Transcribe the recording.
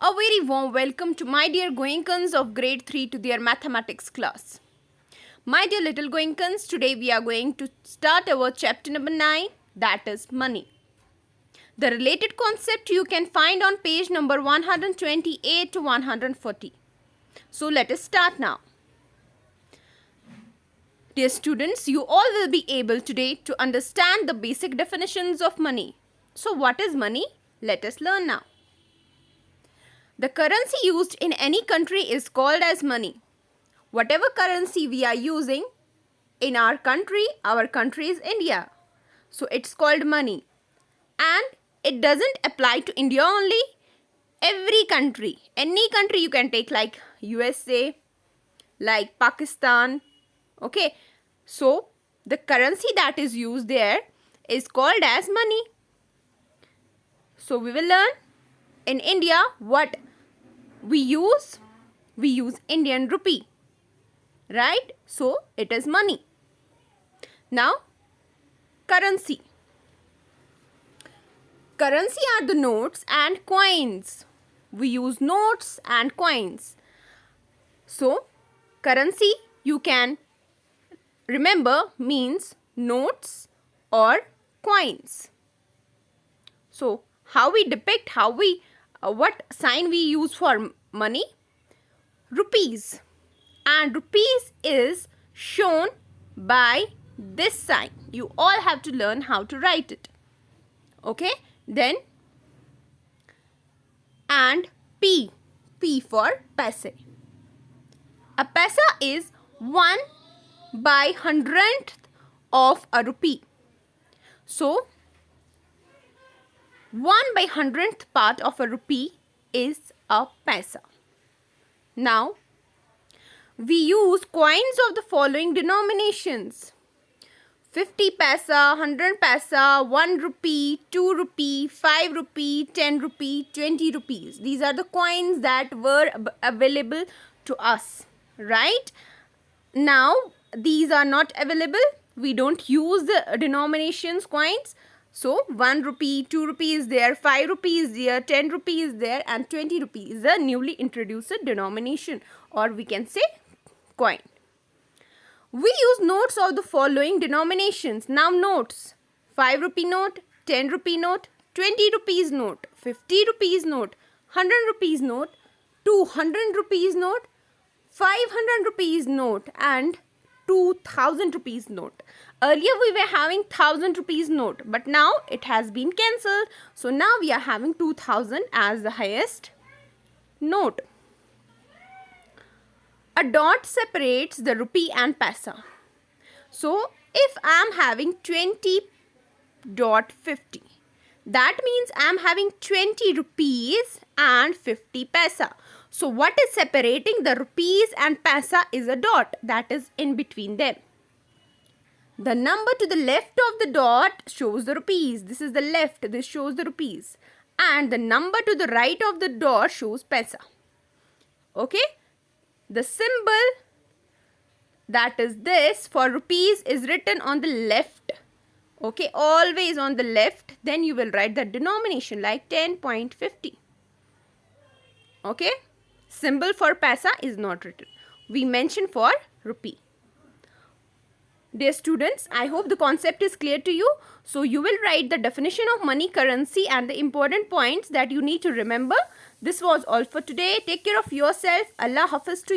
A very warm welcome to my dear Goenkans of grade 3 to their mathematics class. My dear little Goenkans, today we are going to start our chapter number 9, that is money. The related concept you can find on page number 128 to 140. So let us start now. Dear students, you all will be able today to understand the basic definitions of money. So what is money? Let us learn now. The currency used in any country is called as money. Whatever currency we are using in our country is India. So it's called money. And it doesn't apply to India only. Every country, any country you can take, like USA, like Pakistan. Okay. So the currency that is used there is called as money. So we will learn in India what we use Indian rupee, right? So it is money. Now currency are the notes and coins. We use notes and coins. So currency, you can remember, means notes or coins. So how we depict, what sign we use for money? Rupees. And rupees is shown by this sign. You all have to learn how to write it. Okay. Then, and P for paise. A paisa is 1/100th of a rupee. So 1/100th part of a rupee is a paisa. Now, we use coins of the following denominations: 50 paisa, 100 paisa, 1 rupee, 2 rupee, 5 rupee, 10 rupee, 20 rupees. These are the coins that were available to us, right? Now, these are not available. We don't use the denominations coins. So 1 rupee, 2 rupees there, 5 rupees there, 10 rupees there, and 20 rupees is a newly introduced denomination, or we can say coin. We use notes of the following denominations. Now notes: 5 rupee note, 10 rupee note, 20 rupees note, 50 rupees note, 100 rupees note, 200 rupees note, 500 rupees note, and 2000 rupees note. Earlier we were having 1000 rupees note, but now it has been cancelled. So now we are having 2000 as the highest note. A dot separates the rupee and paisa. So if I am having 20.50, that means I am having 20 rupees and 50 paisa. So what is separating the rupees and paisa is a dot that is in between them. The number to the left of the dot shows the rupees. This is the left. This shows the rupees. And the number to the right of the dot shows paisa. Okay. The symbol, that is this, for rupees is written on the left. Okay. Always on the left. Then you will write the denomination like 10.50. Okay. Symbol for paisa is not written. We mention for rupee. Dear students, I hope the concept is clear to you. So you will write the definition of money, currency, and the important points that you need to remember. This was all for today. Take care of yourself. Allah Hafiz to you.